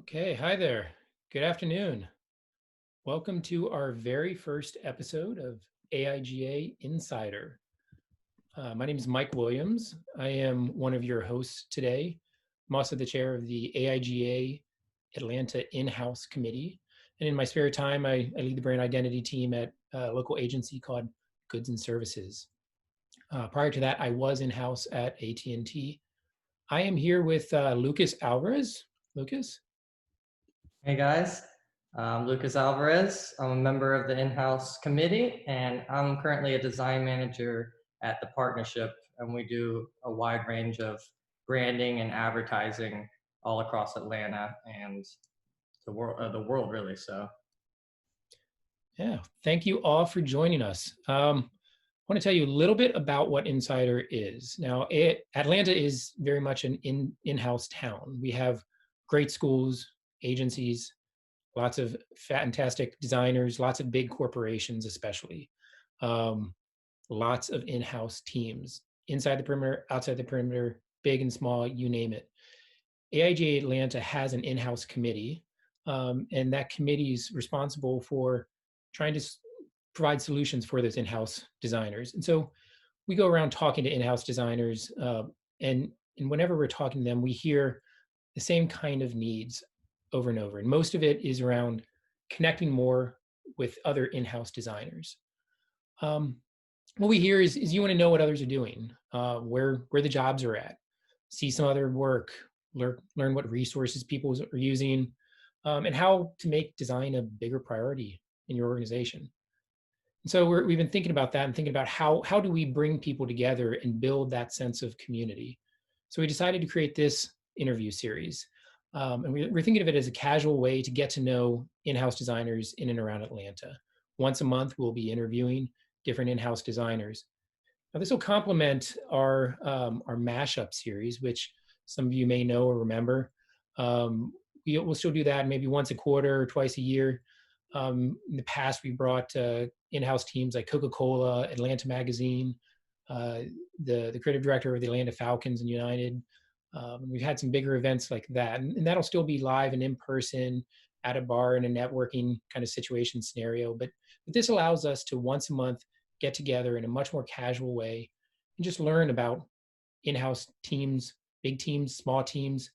Okay, hi there. Good afternoon. Welcome to our very first episode of AIGA Insider. My name is Mike Williams. I am one of your hosts today. I'm also the chair of the AIGA Atlanta in-house committee. And in my spare time, I lead the brand identity team at a local agency called Goods and Services. Prior to that, I was in-house at AT&T. I am here with Lucas Alvarez. Lucas? Hey guys, I'm Lucas Alvarez. I'm a member of the in-house committee, and I'm currently a design manager at the partnership, and we do a wide range of branding and advertising all across Atlanta and the world really. So, Yeah, thank you all for joining us. I want to tell you a little bit about what Insider is. Now, Atlanta is very much an in-house town. We have great schools, agencies, lots of fantastic designers, lots of big corporations, especially, um, lots of in-house teams, inside the perimeter, outside the perimeter, big and small, you name it. AIGA Atlanta has an in-house committee, and that committee is responsible for trying to provide solutions for those in-house designers. And so we go around talking to in-house designers, and whenever we're talking to them, we hear the same kind of needs over and over. And most of it is around connecting more with other in-house designers. Um, what we hear is you want to know what others are doing, where the jobs are at, see some other work, learn what resources people are using, and how to make design a bigger priority in your organization. And so we've been thinking about that and thinking about how do we bring people together and build that sense of community. So we decided to create this interview series. And we're thinking of it as a casual way to get to know in-house designers in and around Atlanta. Once a month, we'll be interviewing different in-house designers. Now, this will complement our mashup series, which some of you may know or remember. We'll still do that maybe once a quarter or twice a year. In the past, we brought in-house teams like Coca-Cola, Atlanta Magazine, the creative director of the Atlanta Falcons and United. We've had some bigger events like that, and that'll still be live and in person at a bar in a networking kind of situation scenario. But this allows us to once a month get together in a much more casual way and just learn about in-house teams, big teams, small teams,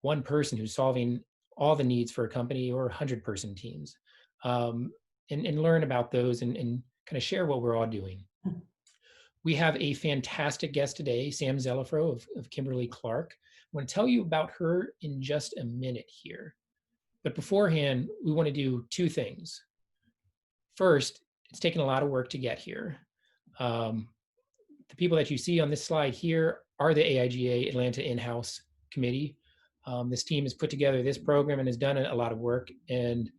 one person who's solving all the needs for a company, or 100-person teams, and learn about those and kind of share what we're all doing. We have a fantastic guest today, Sam Zellefrow of Kimberly-Clark. I want to tell you about her in just a minute here. But beforehand, we want to do two things. First, it's taken a lot of work to get here. The people that you see on this slide here are the AIGA Atlanta in-house committee. This team has put together this program and has done a lot of work. And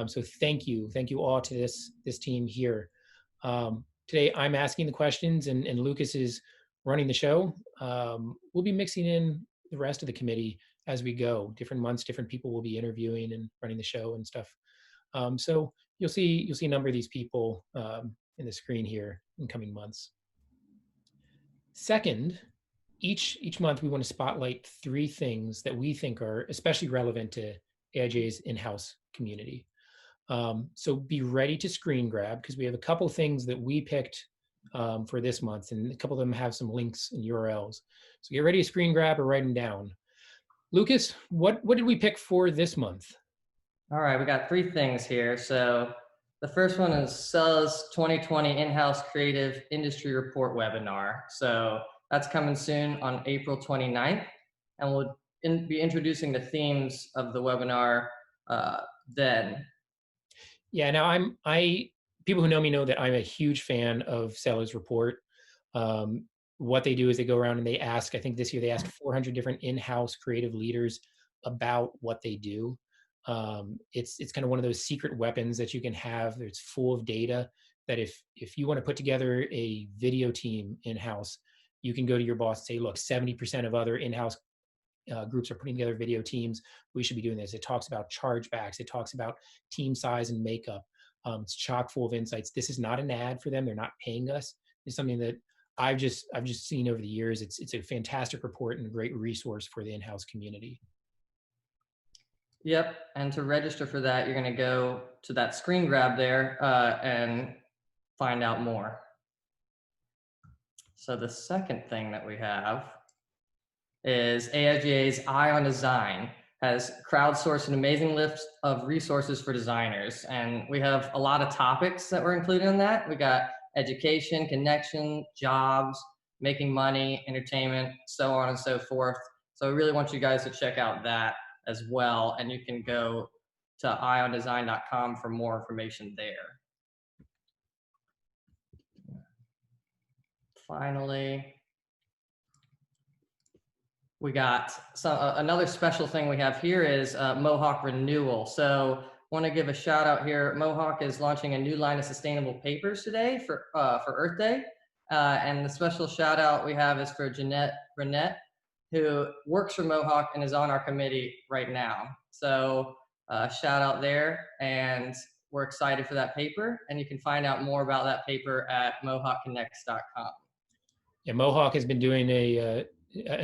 so thank you all to this team here. Today, I'm asking the questions, and Lucas is running the show. We'll be mixing in the rest of the committee as we go. Different months, different people will be interviewing and running the show and stuff. So you'll see a number of these people in the screen here in coming months. Second, each month we want to spotlight three things that we think are especially relevant to AIGA's in-house community. So be ready to screen grab, because we have a couple things that we picked for this month, and a couple of them have some links and URLs. So get ready to screen grab or write them down. Lucas, what did we pick for this month? all right, we got three things here. So, the first one is Sell's 2020 In-House Creative Industry Report webinar. So, that's coming soon on April 29th, and we'll be introducing the themes of the webinar then. Yeah, now people who know me know that I'm a huge fan of Sellers Report. What they do is they go around and they ask, I think this year they asked 400 different in-house creative leaders about what they do. It's kind of one of those secret weapons that you can have. It's full of data that if you want to put together a video team in-house, you can go to your boss and say, look, 70% of other in-house groups are putting together video teams. We should be doing this. It talks about chargebacks. It talks about team size and makeup. It's chock full of insights. This is not an ad for them. They're not paying us. It's something that I've just seen over the years. It's a fantastic report and a great resource for the in-house community. Yep. And to register for that, you're going to go to that screen grab there and find out more. So the second thing that we have is AIGA's Eye on Design has crowdsourced an amazing list of resources for designers. And we have a lot of topics that were included in that. We got education, connection, jobs, making money, entertainment, so on and so forth. So I really want you guys to check out that as well. And you can go to eyeondesign.com for more information there. Finally, we got another special thing we have here is Mohawk renewal. So want to give a shout out here. Mohawk is launching a new line of sustainable papers today for Earth Day. And the special shout out we have is for Jeanette Burnett, who works for Mohawk and is on our committee right now. So shout out there, and we're excited for that paper. And you can find out more about that paper at mohawkconnects.com. Yeah, Mohawk has been doing a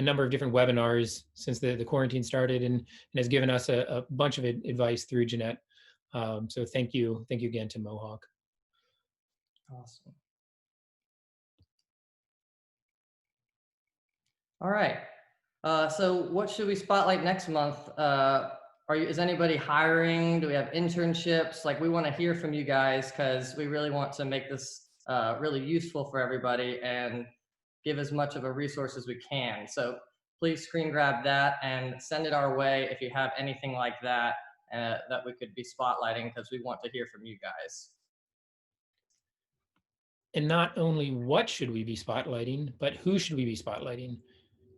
number of different webinars since the quarantine started, and has given us a bunch of advice through Jeanette. So thank you again to Mohawk. Awesome. All right. So what should we spotlight next month? Is anybody hiring? Do we have internships? Like, we want to hear from you guys because we really want to make this really useful for everybody and give as much of a resource as we can. So please screen grab that and send it our way if you have anything like that that we could be spotlighting, because we want to hear from you guys. And not only what should we be spotlighting, but who should we be spotlighting?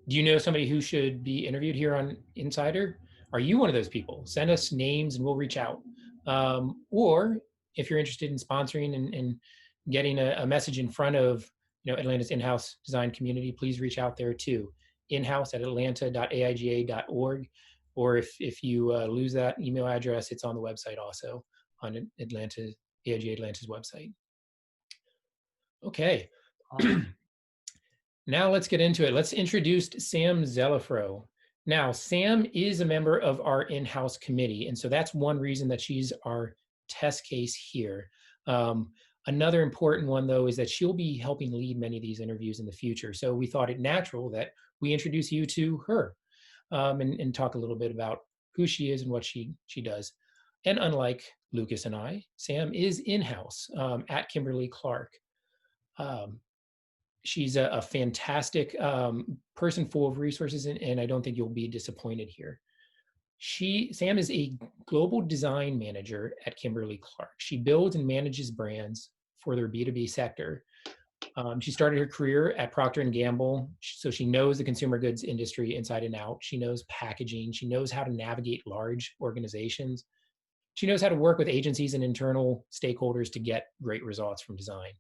Do you know somebody who should be interviewed here on Insider? Are you one of those people? Send us names and we'll reach out. Or if you're interested in sponsoring and getting a message in front of Atlanta's in-house design community, please reach out there too. inhouse@atlanta.aiga.org. Or if you lose that email address, it's on the website also, on AIGA Atlanta's website. Okay. Awesome. Now let's get into it. Let's introduce Sam Zellefrow. Now, Sam is a member of our in-house committee, and so that's one reason that she's our test case here. Another important one, though, is that she'll be helping lead many of these interviews in the future. So we thought it natural that we introduce you to her and talk a little bit about who she is and what she does. And unlike Lucas and I, Sam is in-house at Kimberly-Clark. She's a fantastic person full of resources, and I don't think you'll be disappointed here. Sam is a global design manager at Kimberly-Clark. She builds and manages brands for their B2B sector. She started her career at Procter & Gamble, so she knows the consumer goods industry inside and out. She knows packaging. She knows how to navigate large organizations. She knows how to work with agencies and internal stakeholders to get great results from design.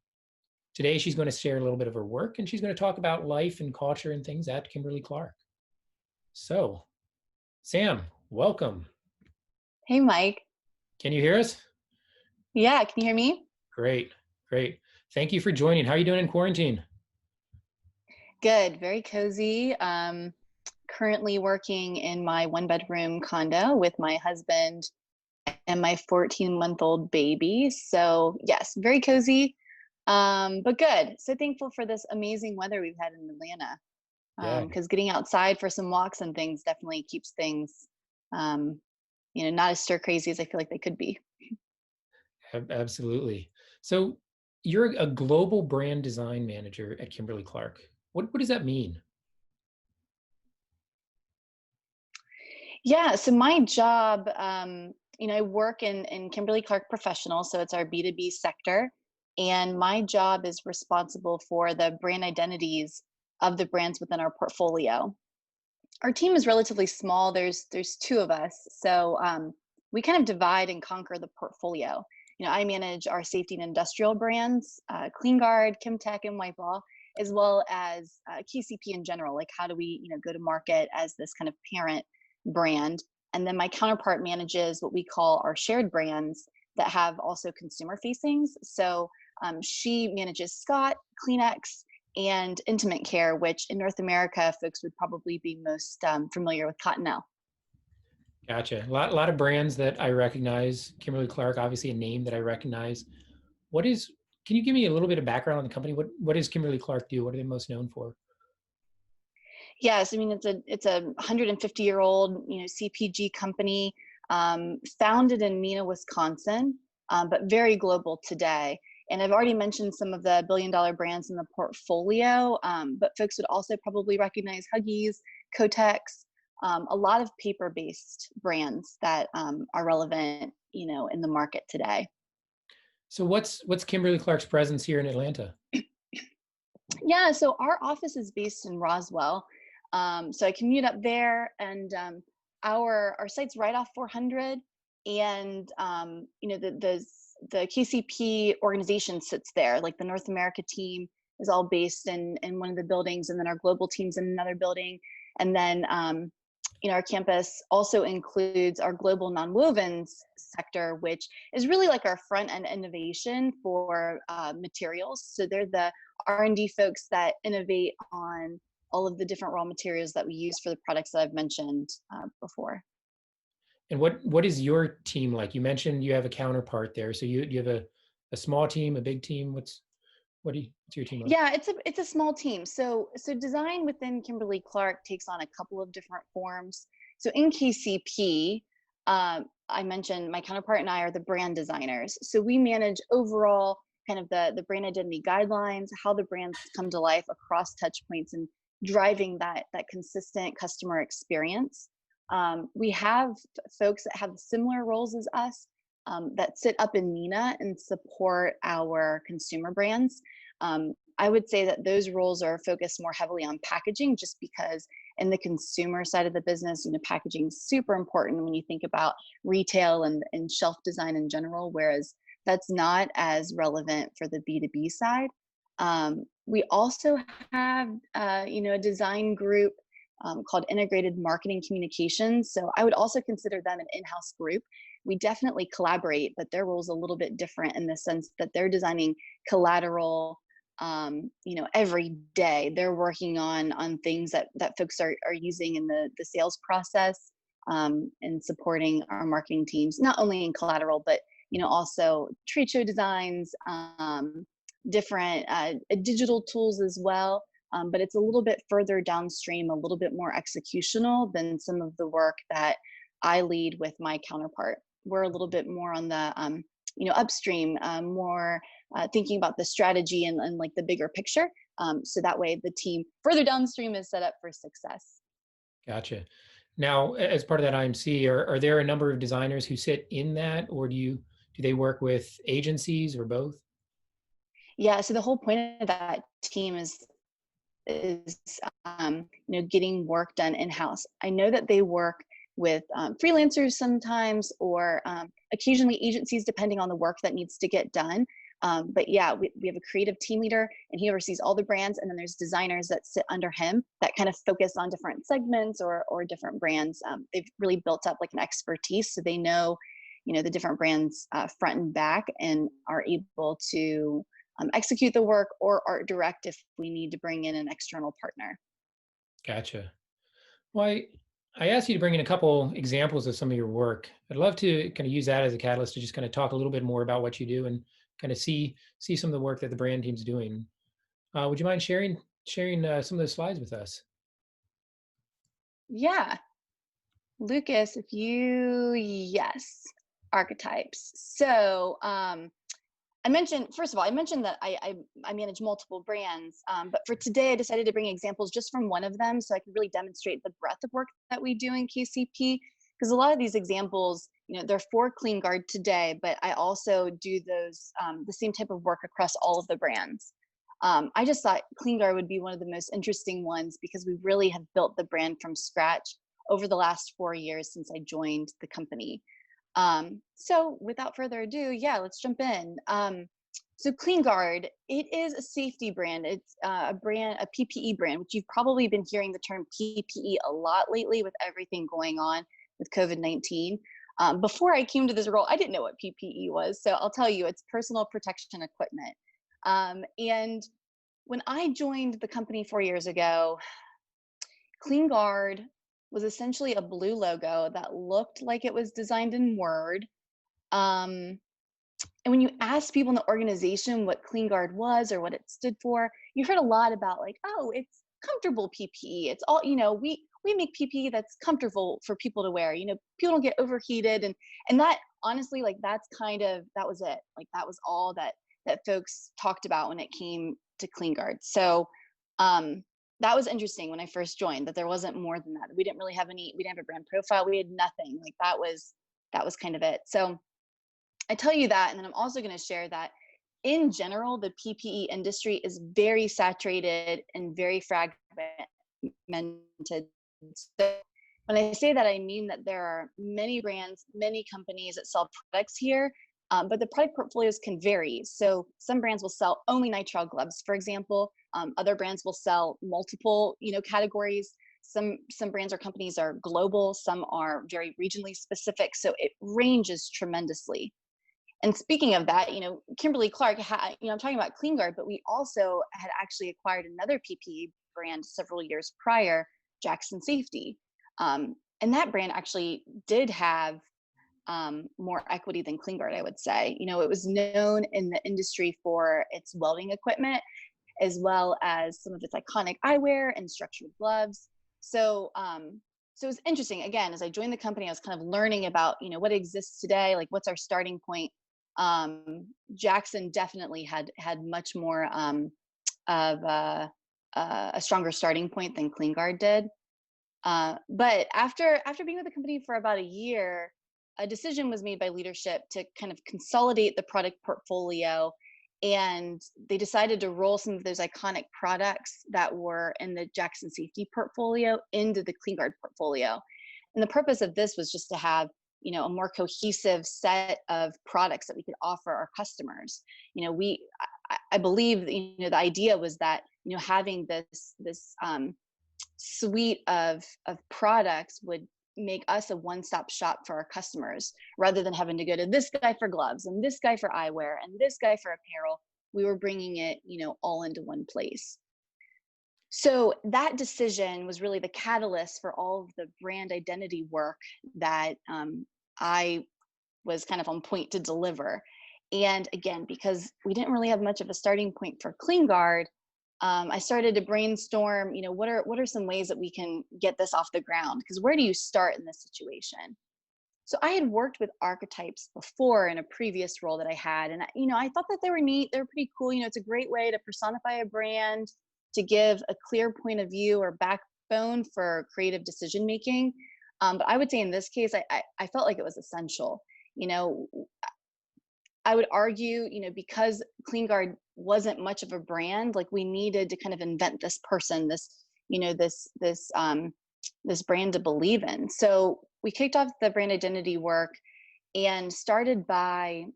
Today, she's going to share a little bit of her work, and she's going to talk about life and culture and things at Kimberly-Clark. So, Sam, welcome. Hey, Mike. Can you hear us? Yeah, can you hear me? Great. Thank you for joining. How are you doing in quarantine? Good, very cozy. Currently working in my one-bedroom condo with my husband and my 14-month-old baby. So yes, very cozy. But good. So thankful for this amazing weather we've had in Atlanta. Because getting outside for some walks and things definitely keeps things, not as stir crazy as I feel like they could be. Absolutely. So you're a global brand design manager at Kimberly-Clark. What does that mean? Yeah. So my job, I work in Kimberly-Clark Professional. So it's our B2B sector. And my job is responsible for the brand identities of the brands within our portfolio. Our team is relatively small. There's two of us. So we kind of divide and conquer the portfolio. I manage our safety and industrial brands, CleanGuard, Kimtech, and Wipeall, as well as KCP in general. Like, how do we, go to market as this kind of parent brand? And then my counterpart manages what we call our shared brands that have also consumer facings. So she manages Scott, Kleenex, and Intimate Care, which in North America, folks would probably be most familiar with Cottonelle. Gotcha. A lot of brands that I recognize. Kimberly-Clark, obviously a name that I recognize. What is, can you give me a little bit of background on the company? What does Kimberly-Clark do? What are they most known for? Yes, I mean it's a 150-year-old CPG company, founded in Mena, Wisconsin, but very global today. And I've already mentioned some of the billion-dollar brands in the portfolio, but folks would also probably recognize Huggies, Kotex, a lot of paper-based brands that are relevant, in the market today. So what's Kimberly-Clark's presence here in Atlanta? Yeah, so our office is based in Roswell. So I commute up there, and our site's right off 400, and the KCP organization sits there. Like the North America team is all based in one of the buildings, and then our global team's in another building, and then our campus also includes our global nonwovens sector, which is really like our front end innovation for materials. So they're the R&D folks that innovate on all of the different raw materials that we use for the products that I've mentioned before. And what is your team like? You mentioned you have a counterpart there. So you have a small team, a big team. What's your team like? Yeah, it's a small team. So design within Kimberly-Clark takes on a couple of different forms. So in KCP, I mentioned my counterpart and I are the brand designers. So we manage overall kind of the brand identity guidelines, how the brands come to life across touch points, and driving that consistent customer experience. We have folks that have similar roles as us, that sit up in MENA and support our consumer brands. I would say that those roles are focused more heavily on packaging, just because in the consumer side of the business, packaging is super important when you think about retail and shelf design in general, whereas that's not as relevant for the B2B side. We also have, a design group called Integrated Marketing Communications. So I would also consider them an in-house group. We definitely collaborate, but their role is a little bit different in the sense that they're designing collateral, every day. They're working on things that folks are using in the sales process, and supporting our marketing teams, not only in collateral, but also trade show designs, different digital tools as well. But it's a little bit further downstream, a little bit more executional than some of the work that I lead with my counterpart. We're a little bit more on the upstream, more thinking about the strategy and like the bigger picture. So that way the team further downstream is set up for success. Gotcha. Now, as part of that IMC, are there a number of designers who sit in that, or do they work with agencies or both? Yeah, so the whole point of that team is getting work done in-house. I know that they work with freelancers sometimes, or occasionally agencies, depending on the work that needs to get done. But yeah, we have a creative team leader, and he oversees all the brands, and then there's designers that sit under him that kind of focus on different segments or different brands. They've really built up like an expertise, so they know the different brands front and back, and are able to execute the work or art direct if we need to bring in an external partner. Gotcha. Well, I asked you to bring in a couple examples of some of your work. I'd love to kind of use that as a catalyst to just kind of talk a little bit more about what you do and kind of see some of the work that the brand team's doing. Would you mind sharing some of those slides with us? Yeah, Lucas, yes, Archetypes. So I mentioned, first of all, that I manage multiple brands, but for today I decided to bring examples just from one of them, so I can really demonstrate the breadth of work that we do in KCP. Because a lot of these examples, they're for CleanGuard today, but I also do those the same type of work across all of the brands. I just thought CleanGuard would be one of the most interesting ones, because we really have built the brand from scratch over the last 4 years since I joined the company. So without further ado, yeah, let's jump in. So CleanGuard, it is a safety brand. It's a PPE brand, which you've probably been hearing the term PPE a lot lately with everything going on with COVID-19. Before I came to this role, I didn't know what PPE was. So I'll tell you, it's personal protection equipment. And when I joined the company 4 years ago, CleanGuard was essentially a blue logo that looked like it was designed in Word. Um, and when you asked people in the organization what CleanGuard was or what it stood for, you heard a lot about like, oh, it's comfortable PPE. It's all, we make PPE that's comfortable for people to wear. People don't get overheated, and that honestly, like that was it. Like that was all that folks talked about when it came to CleanGuard. So that was interesting when I first joined, that there wasn't more than that. We didn't have a brand profile. We had nothing. Like that was kind of it. So I tell you that, and then I'm also going to share that in general, the PPE industry is very saturated and very fragmented. So when I say that, I mean that there are many brands, many companies that sell products here, but the product portfolios can vary. So some brands will sell only nitrile gloves, for example. Other brands will sell multiple, categories. Some brands or companies are global. Some are very regionally specific. So it ranges tremendously. And speaking of that, Kimberly-Clark, I'm talking about CleanGuard, but we also had actually acquired another PPE brand several years prior, Jackson Safety. And that brand actually did have more equity than CleanGuard, I would say. It was known in the industry for its welding equipment, as well as some of its iconic eyewear and structured gloves. So it was interesting. Again, as I joined the company, I was kind of learning about, what exists today, like what's our starting point. Jackson definitely had much more of a stronger starting point than CleanGuard did. But after being with the company for about a year, a decision was made by leadership to kind of consolidate the product portfolio, and they decided to roll some of those iconic products that were in the Jackson Safety portfolio into the CleanGuard portfolio. And the purpose of this was just to have a more cohesive set of products that we could offer our customers. I believe the idea was that having this suite of products would make us a one-stop shop for our customers, rather than having to go to this guy for gloves and this guy for eyewear and this guy for apparel. We were bringing it all into one place. So that decision was really the catalyst for all of the brand identity work that I was kind of on point to deliver. And again, because we didn't really have much of a starting point for CleanGuard, I started to brainstorm, what are some ways that we can get this off the ground? Because where do you start in this situation? So I had worked with Archetypes before in a previous role that I had, and I thought that they were neat. They were pretty cool. It's a great way to personify a brand, to give a clear point of view or backbone for creative decision making. But I would say in this case, I felt like it was essential. I would argue, because CleanGuard wasn't much of a brand, like we needed to kind of invent this person, this brand to believe in. So we kicked off the brand identity work and started by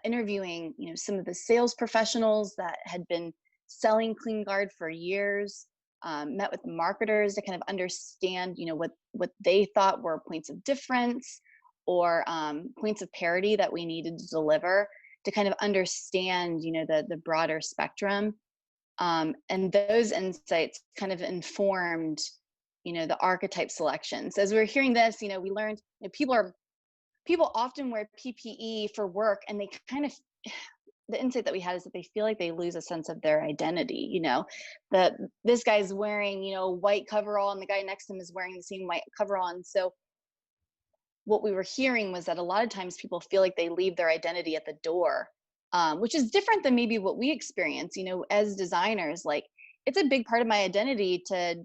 interviewing, some of the sales professionals that had been selling CleanGuard for years. Met with marketers to kind of understand, what they thought were points of difference or points of parity that we needed to deliver to kind of understand, the broader spectrum. And those insights kind of informed, the archetype selections. As we were hearing this, we learned that people often wear PPE for work, and they kind of, the insight that we had is that they feel like they lose a sense of their identity. That this guy's wearing, white coverall, and the guy next to him is wearing the same white coverall. And so what we were hearing was that a lot of times people feel like they leave their identity at the door, which is different than maybe what we experience, as designers. Like, it's a big part of my identity to,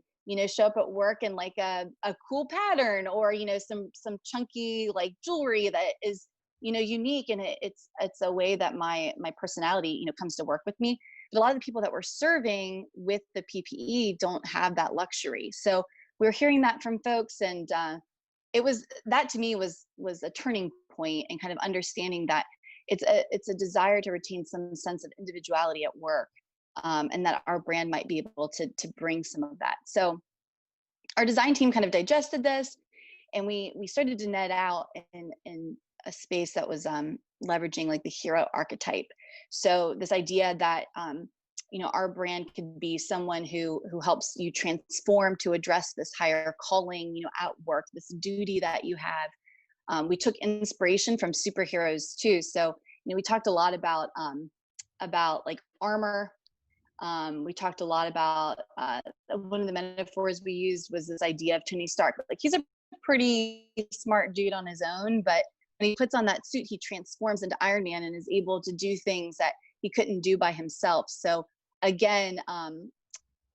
show up at work in like a cool pattern, or, some chunky like jewelry that is, unique, and it's a way that my personality, comes to work with me. But a lot of the people that we're serving with the PPE don't have that luxury. So we're hearing that from folks, and that to me was a turning point, and kind of understanding that it's a desire to retain some sense of individuality at work, and that our brand might be able to bring some of that. So our design team kind of digested this, and we started to net out in a space that was leveraging like the hero archetype. So this idea that our brand could be someone who helps you transform to address this higher calling, at work, this duty that you have. We took inspiration from superheroes too. So, we talked a lot about like armor. We talked a lot about one of the metaphors we used was this idea of Tony Stark. Like, he's a pretty smart dude on his own, but when he puts on that suit, he transforms into Iron Man and is able to do things that he couldn't do by himself. So again,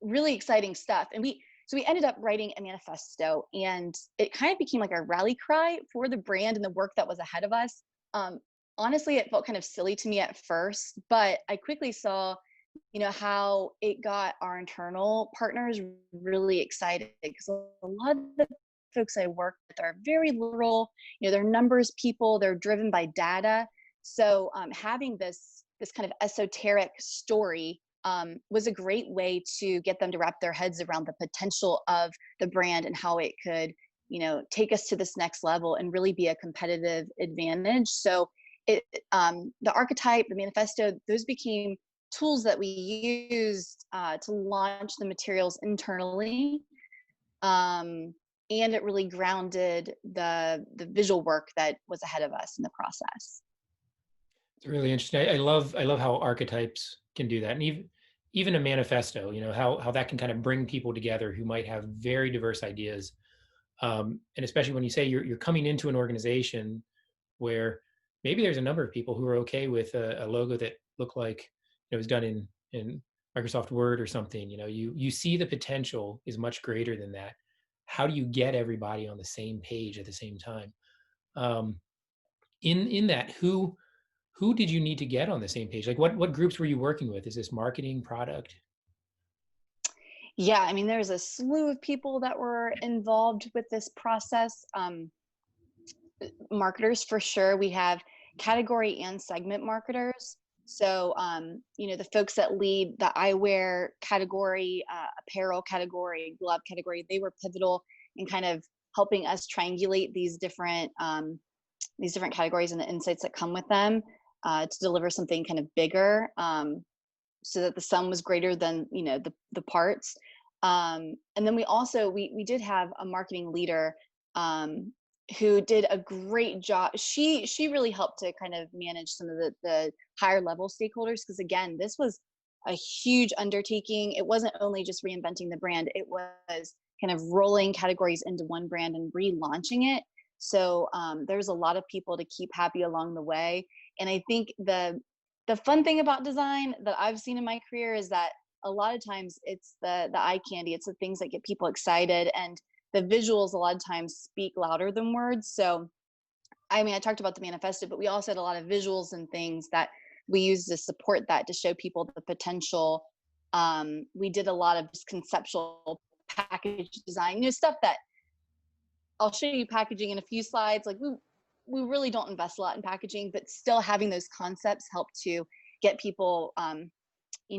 really exciting stuff. And we ended up writing a manifesto, and it kind of became like a rally cry for the brand and the work that was ahead of us. Honestly, it felt kind of silly to me at first, but I quickly saw, how it got our internal partners really excited, because a lot of the folks I work with are very literal. They're numbers people. They're driven by data. So having this kind of esoteric story was a great way to get them to wrap their heads around the potential of the brand and how it could, take us to this next level and really be a competitive advantage. So the archetype, the manifesto, those became tools that we used to launch the materials internally. And it really grounded the visual work that was ahead of us in the process. It's really interesting. I love how archetypes can do that, and even a manifesto. How that can kind of bring people together who might have very diverse ideas, and especially when you say you're coming into an organization where maybe there's a number of people who are okay with a logo that looked like it was done in Microsoft Word or something. You see the potential is much greater than that. How do you get everybody on the same page at the same time? In that, who did you need to get on the same page? Like, what groups were you working with? Is this marketing, product? Yeah, I mean, there's a slew of people that were involved with this process. Marketers for sure. We have category and segment marketers. So, the folks that lead the eyewear category, apparel category, glove category, they were pivotal in kind of helping us triangulate these different categories and the insights that come with them to deliver something kind of bigger, so that the sum was greater than the parts. And then we did have a marketing leader who did a great job. She really helped to kind of manage some of the higher level stakeholders, because again, this was a huge undertaking. It wasn't only just reinventing the brand, it was kind of rolling categories into one brand and relaunching it. So there's a lot of people to keep happy along the way. And I think the fun thing about design that I've seen in my career is that a lot of times it's the eye candy. It's the things that get people excited, and the visuals a lot of times speak louder than words. So, I mean, I talked about the manifesto, but we also had a lot of visuals and things that we used to support that, to show people the potential. We did a lot of just conceptual package design, stuff that I'll show you packaging in a few slides. Like we really don't invest a lot in packaging, but still having those concepts help to get people,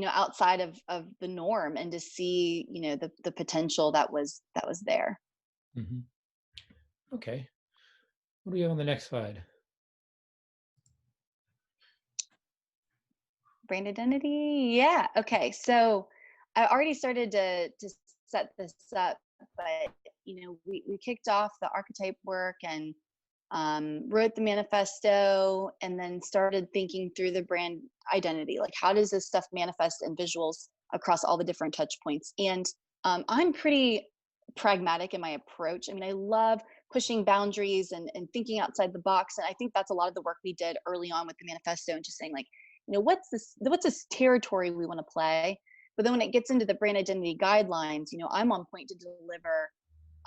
outside of the norm, and to see, the potential that was there. Mm-hmm. Okay. What do we have on the next slide? Brand identity. Yeah. Okay. So I already started to set this up, but we kicked off the archetype work and wrote the manifesto, and then started thinking through the brand identity. Like, how does this stuff manifest in visuals across all the different touch points? And I'm pretty pragmatic in my approach. I mean, I love pushing boundaries and thinking outside the box. And I think that's a lot of the work we did early on with the manifesto, and just saying, like, what's this territory we want to play? But then when it gets into the brand identity guidelines, I'm on point to deliver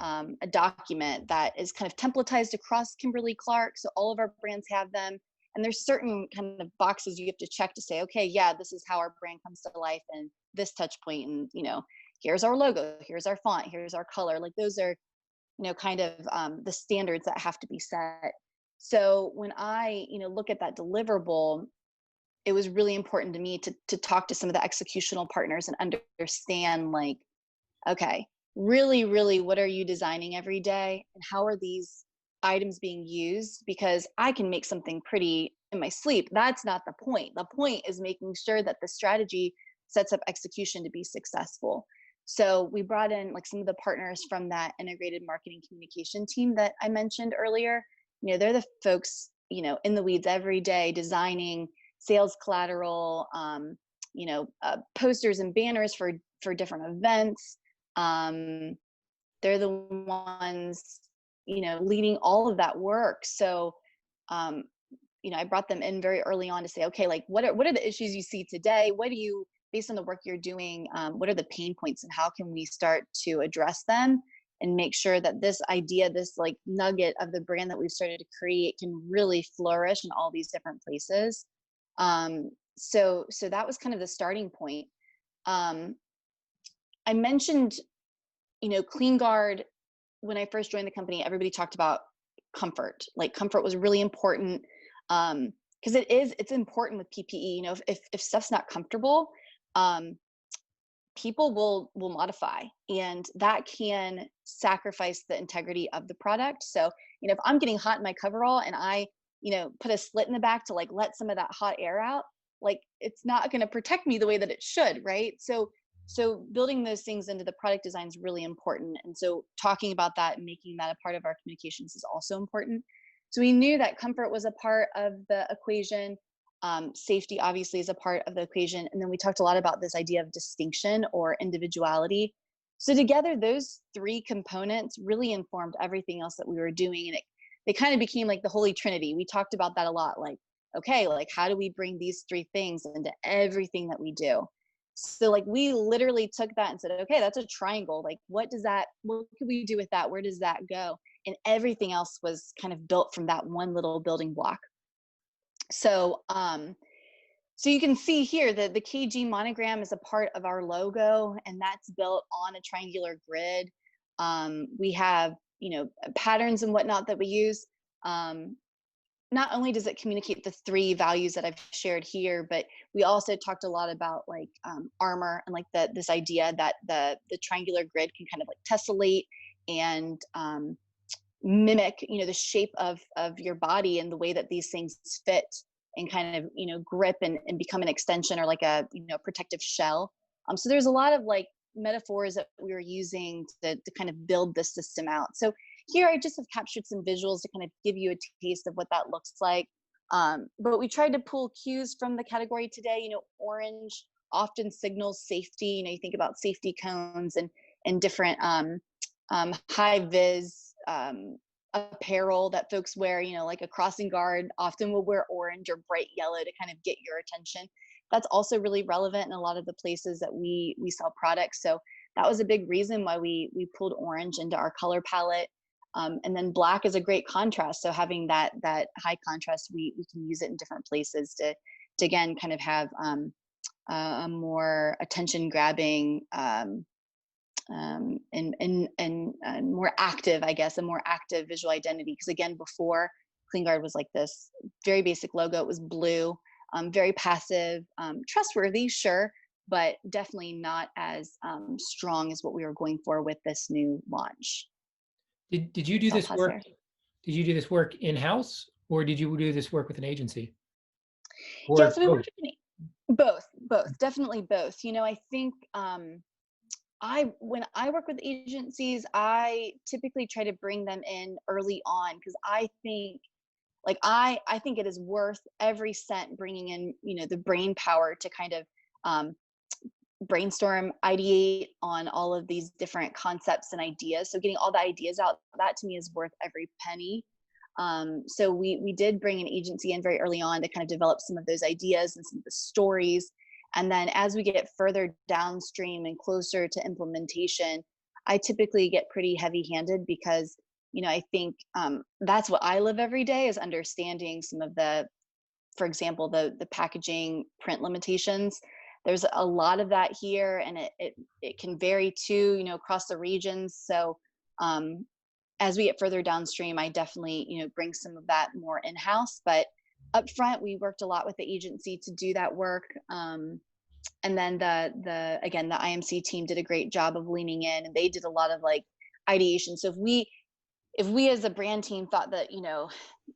a document that is kind of templatized across Kimberly-Clark. So all of our brands have them. And there's certain kind of boxes you have to check to say, okay, yeah, this is how our brand comes to life and this touch point. And, here's our logo, here's our font, here's our color. Like, those are, kind of the standards that have to be set. So when I, look at that deliverable, it was really important to me to talk to some of the executional partners and understand, like, okay, really, really, what are you designing every day, and how are these items being used? Because I can make something pretty in my sleep. That's not the point. The point is making sure that the strategy sets up execution to be successful. So we brought in like some of the partners from that integrated marketing communication team that I mentioned earlier. They're the folks, in the weeds every day, designing sales collateral, posters and banners for different events. They're the ones, leading all of that work. So, I brought them in very early on to say, okay, like what are the issues you see today? Based on the work you're doing, what are the pain points, and how can we start to address them and make sure that this idea, this like nugget of the brand that we've started to create, can really flourish in all these different places. So that was kind of the starting point. I mentioned, Clean Guard. When I first joined the company, everybody talked about comfort. Like comfort was really important, because it's important with PPE. If stuff's not comfortable, people will modify, and that can sacrifice the integrity of the product. So, if I'm getting hot in my coverall and I, put a slit in the back to like let some of that hot air out, like it's not going to protect me the way that it should, right? So building those things into the product design is really important. And so talking about that and making that a part of our communications is also important. So we knew that comfort was a part of the equation. Safety obviously is a part of the equation. And then we talked a lot about this idea of distinction or individuality. So together, those three components really informed everything else that we were doing. And they kind of became like the Holy Trinity. We talked about that a lot. Like, okay, like how do we bring these three things into everything that we do? So like we literally took that and said, okay, that's a triangle. Like what can we do with that? Where does that go? And everything else was kind of built from that one little building block. So, so you can see here that the KG monogram is a part of our logo, and that's built on a triangular grid. We have, patterns and whatnot that we use. Not only does it communicate the three values that I've shared here, but we also talked a lot about like armor and like this idea that the triangular grid can kind of like tessellate and mimic, the shape of your body and the way that these things fit and kind of, grip and become an extension or like a, protective shell. So there's a lot of like metaphors that we were using to kind of build this system out. So here I just have captured some visuals to kind of give you a taste of what that looks like. But we tried to pull cues from the category today. Orange often signals safety. You think about safety cones and different high vis apparel that folks wear, like a crossing guard often will wear orange or bright yellow to kind of get your attention. That's also really relevant in a lot of the places that we sell products. So that was a big reason why we pulled orange into our color palette. And then black is a great contrast. So having that high contrast, we can use it in different places to again kind of have a more attention grabbing and more active, I guess, a more active visual identity. Because again, before Clean Guard was like this very basic logo. It was blue, very passive, trustworthy, sure, but definitely not as strong as what we were going for with this new launch. Did you do this work? Did you do this work in-house, or did you do this work with an agency? Yeah, so we worked with both, definitely both. I think when I work with agencies, I typically try to bring them in early on because I think I think it is worth every cent bringing in, the brain power to kind of brainstorm, ideate on all of these different concepts and ideas. So getting all the ideas out, that to me is worth every penny. So we did bring an agency in very early on to kind of develop some of those ideas and some of the stories. And then as we get further downstream and closer to implementation, I typically get pretty heavy-handed because, I think that's what I live every day is understanding some of the, for example, the packaging print limitations. There's a lot of that here, and it can vary too, across the regions. So as we get further downstream, I definitely, bring some of that more in-house. But up front, we worked a lot with the agency to do that work. And then the IMC team did a great job of leaning in, and they did a lot of like ideation. So if we as a brand team thought that,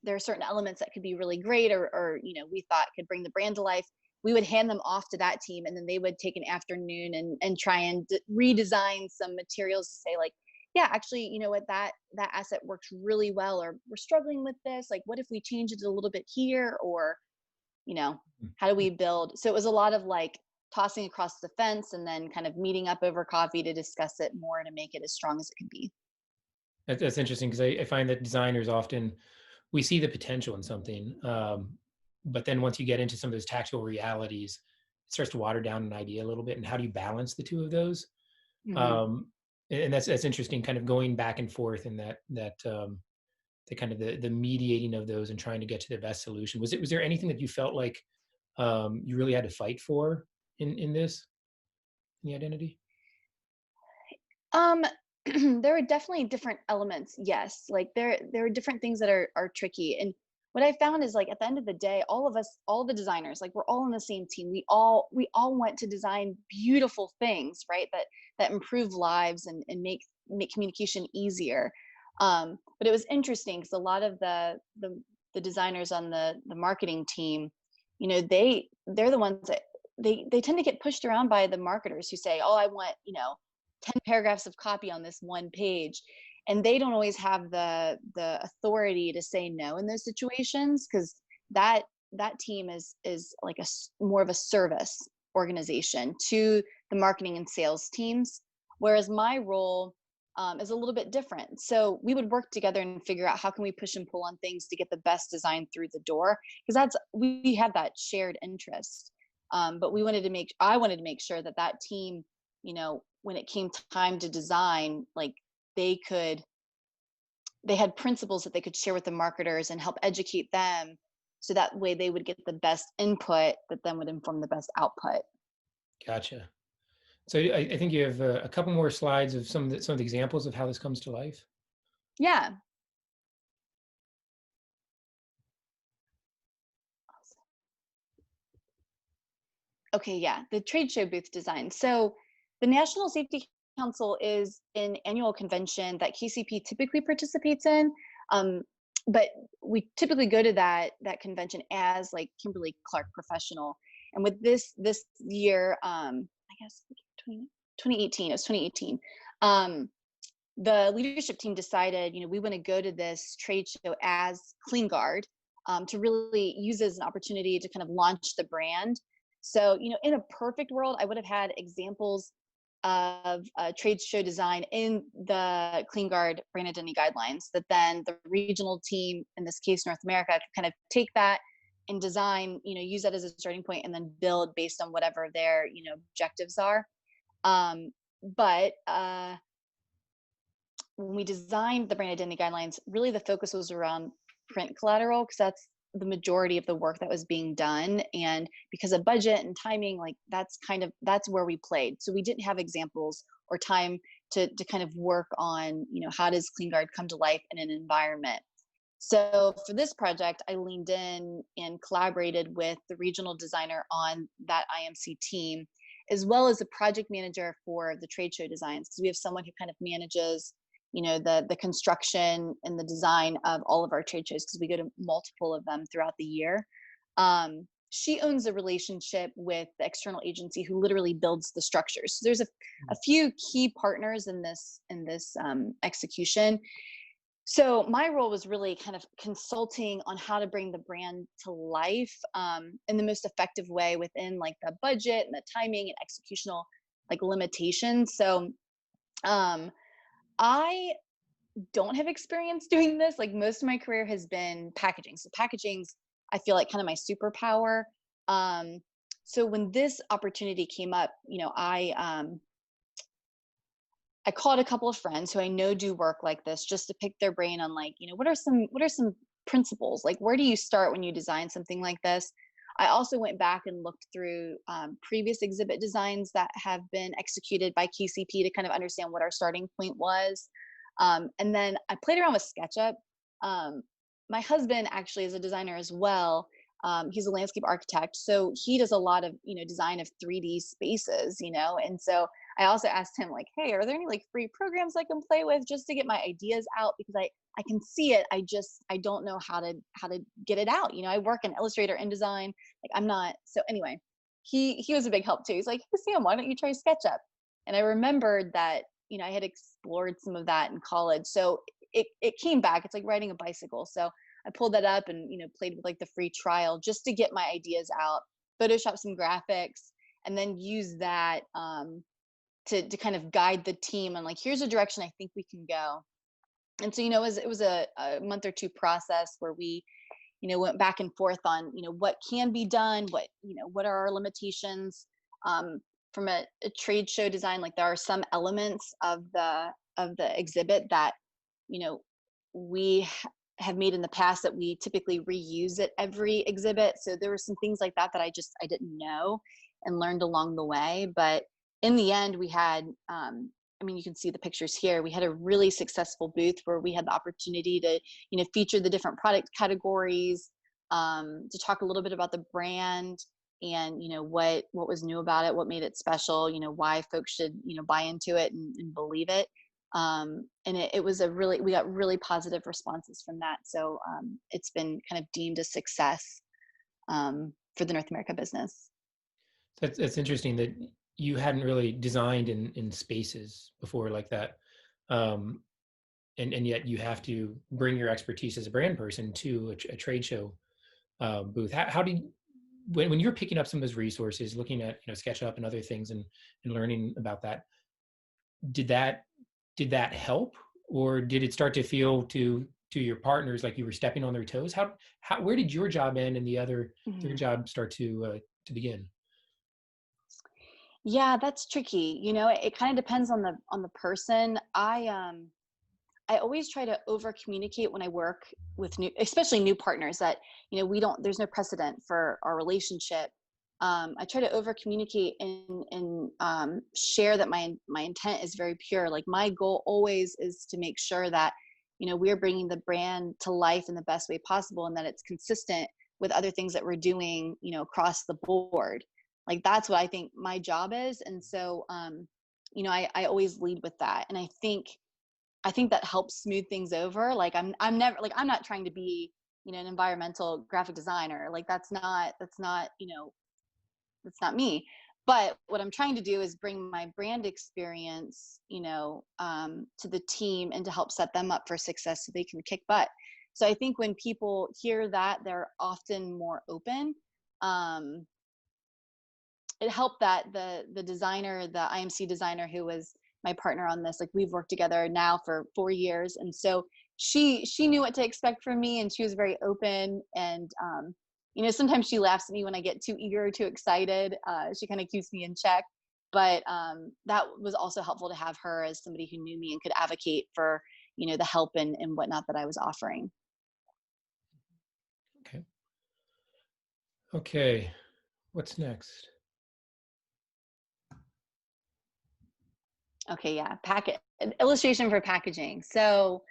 there are certain elements that could be really great or we thought could bring the brand to life, we would hand them off to that team, and then they would take an afternoon and try and redesign some materials to say like, yeah, actually, you know what, that asset works really well, or we're struggling with this. Like, what if we change it a little bit here, or you know, how do we build? So it was a lot of like tossing across the fence and then kind of meeting up over coffee to discuss it more to make it as strong as it can be. That's interesting because I find that designers often, we see the potential in something, but then once you get into some of those tactical realities, it starts to water down an idea a little bit. And how do you balance the two of those? Hmm. Um, and that's interesting, kind of going back and forth, and the kind of the mediating of those and trying to get to the best solution. Was there anything that you felt like you really had to fight for in this, in the identity? Um, there are definitely different elements. Yes, like there are different things that are tricky. And what I found is like at the end of the day, all of us, all the designers, like we're all on the same team. We all want to design beautiful things, right? That improve lives and make communication easier. But it was interesting because a lot of the designers on the marketing team, you know, they're the ones that they tend to get pushed around by the marketers who say, oh, I want, you know, 10 paragraphs of copy on this one page, and they don't always have the authority to say no in those situations, because that that team is like more of a service organization to the marketing and sales teams, whereas my role is a little bit different. So we would work together and figure out how can we push and pull on things to get the best design through the door, because that's we have that shared interest. But I wanted to make sure that that team, you know, when it came time to design, like they could, they had principles that they could share with the marketers and help educate them, so that way they would get the best input that then would inform the best output. Gotcha. So I think you have a couple more slides of some of the examples of how this comes to life. Yeah. Okay, yeah, the trade show booth design. So the National Safety Council is an annual convention that KCP typically participates in. Um, but we typically go to that convention as like Kimberly-Clark professional. And with this year, I guess 2018, it was 2018. The leadership team decided, you know, we want to go to this trade show as Clean Guard, to really use it as an opportunity to kind of launch the brand. So, you know, in a perfect world, I would have had examples of trade show design in the Clean Guard brand identity guidelines that then the regional team, in this case North America, could kind of take that and design, you know, use that as a starting point and then build based on whatever their, you know, objectives are. But when we designed the brand identity guidelines, really the focus was around print collateral, because that's the majority of the work that was being done. And because of budget and timing, like that's where we played. So we didn't have examples or time to kind of work on, you know, how does Clean Guard come to life in an environment. So for this project, I leaned in and collaborated with the regional designer on that IMC team, as well as the project manager for the trade show designs, because we have someone who kind of manages, you know, the construction and the design of all of our trade shows, because we go to multiple of them throughout the year. She owns a relationship with the external agency who literally builds the structures. So there's a few key partners in this execution. So my role was really kind of consulting on how to bring the brand to life, in the most effective way within like the budget and the timing and executional like limitations. So um, I don't have experience doing this. Like most of my career has been packaging. So packaging's, I feel like, kind of my superpower. Um, so when this opportunity came up, you know, I called a couple of friends who I know do work like this, just to pick their brain on like, you know, what are some principles? Like, where do you start when you design something like this? I also went back and looked through previous exhibit designs that have been executed by KCP to kind of understand what our starting point was. And then I played around with SketchUp. Um, my husband actually is a designer as well. He's a landscape architect, so he does a lot of, you know, design of 3D spaces, you know. And so I also asked him like, hey, are there any like free programs I can play with just to get my ideas out, because I can see it, I don't know how to get it out. You know, I work in Illustrator, InDesign, like I'm not. So anyway, he was a big help too. He's like, "Hey Sam, why don't you try SketchUp?" And I remembered that, I had explored some of that in college. So it came back. It's like riding a bicycle. So I pulled that up and, played with like the free trial just to get my ideas out, Photoshop some graphics, and then use that to kind of guide the team on like, here's a direction I think we can go. And so, it was a month or two process where we, went back and forth on, what can be done, what are our limitations. From a trade show design, like there are some elements of the exhibit that, we have made in the past that we typically reuse at every exhibit. So there were some things like that that I didn't know and learned along the way. But in the end, we had, you can see the pictures here. We had a really successful booth where we had the opportunity to, feature the different product categories, to talk a little bit about the brand and, what was new about it, what made it special, why folks should, buy into it and believe it. And it was we got really positive responses from that. So it's been kind of deemed a success for the North America business. That's interesting that you hadn't really designed in spaces before like that. And yet you have to bring your expertise as a brand person to a trade show booth. How did, when you're picking up some of those resources, looking at, SketchUp and other things and learning about that, did that help, or did it start to feel to your partners like you were stepping on their toes? Where did your job end and their job start to begin? Yeah, that's tricky. It kind of depends on the person. I always try to over communicate when I work with especially new partners that, there's no precedent for our relationship. I try to over communicate and share that my intent is very pure. Like my goal always is to make sure that, we're bringing the brand to life in the best way possible and that it's consistent with other things that we're doing, across the board. Like that's what I think my job is. And so, I always lead with that. And I think that helps smooth things over. Like I'm never like, I'm not trying to be, an environmental graphic designer. Like that's not, that's not me. But what I'm trying to do is bring my brand experience, to the team and to help set them up for success so they can kick butt. So I think when people hear that, they're often more open. It helped that the designer, the IMC designer who was my partner on this, like we've worked together now for 4 years. And so she knew what to expect from me and she was very open. And, sometimes she laughs at me when I get too eager or too excited. She kind of keeps me in check. But that was also helpful to have her as somebody who knew me and could advocate for, the help and whatnot that I was offering. Okay. What's next? Okay, yeah, an illustration for packaging. So,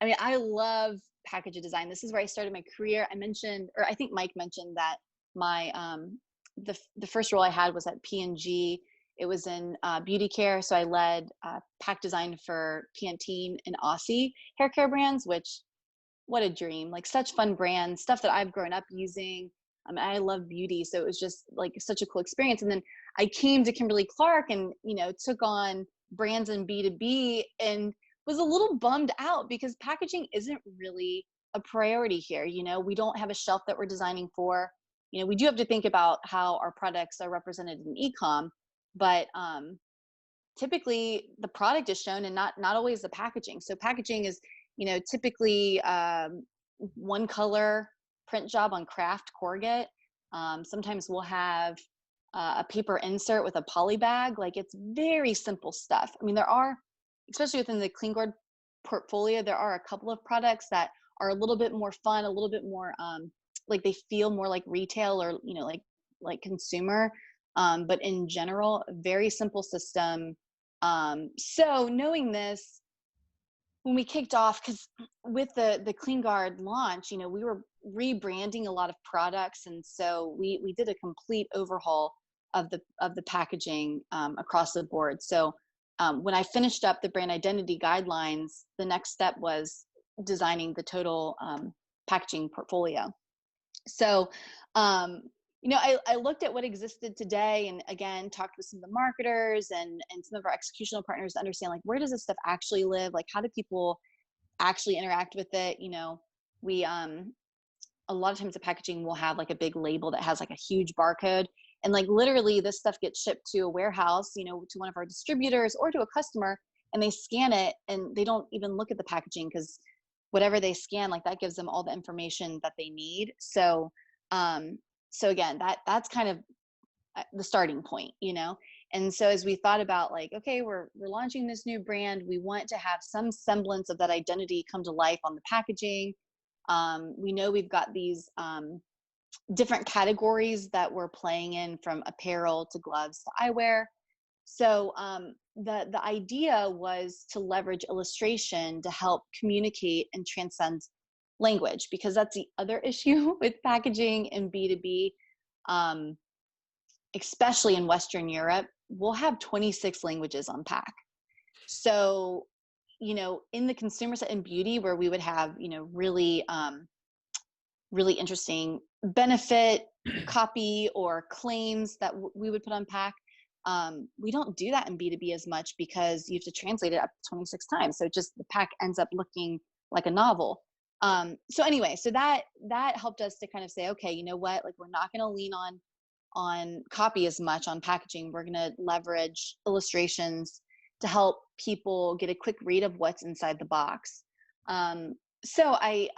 I love package design. This is where I started my career. I mentioned, or I think Mike mentioned that my the first role I had was at P&G. It was in beauty care, so I led pack design for Pantene and Aussie hair care brands. Which, what a dream! Like such fun brands, stuff that I've grown up using. I love beauty, so it was just like such a cool experience. And then I came to Kimberly-Clark and took on brands in B2B and was a little bummed out because packaging isn't really a priority here. We don't have a shelf that we're designing for. We do have to think about how our products are represented in e-com, but typically the product is shown and not always the packaging. So packaging is, typically one color print job on craft corrugate. Sometimes we'll have a paper insert with a poly bag. Like it's very simple stuff. There are, especially within the CleanGuard portfolio, there are a couple of products that are a little bit more fun, a little bit more like they feel more like retail or like consumer. But in general, a very simple system. So knowing this, when we kicked off, because with the CleanGuard launch, we were rebranding a lot of products, and so we did a complete overhaul of the packaging across the board. So when I finished up the brand identity guidelines, the next step was designing the total packaging portfolio. So I looked at what existed today, and again, talked with some of the marketers and some of our executional partners to understand, like, where does this stuff actually live? Like, how do people actually interact with it? We, a lot of times the packaging will have like a big label that has like a huge barcode. And like literally this stuff gets shipped to a warehouse, to one of our distributors or to a customer, and they scan it and they don't even look at the packaging because whatever they scan, like that gives them all the information that they need. So again, that's kind of the starting point. And so as we thought about like, okay, we're launching this new brand, we want to have some semblance of that identity come to life on the packaging. We know we've got these different categories that we're playing in, from apparel to gloves to eyewear. So the idea was to leverage illustration to help communicate and transcend language, because that's the other issue with packaging in B2B, especially in Western Europe. We'll have 26 languages on pack. So, in the consumer set in beauty, where we would have, really, really interesting benefit copy or claims that we would put on pack. We don't do that in B2B as much because you have to translate it up 26 times. So just the pack ends up looking like a novel. So anyway, so that helped us to kind of say, okay, you know what, like we're not going to lean on copy as much on packaging. We're going to leverage illustrations to help people get a quick read of what's inside the box. So I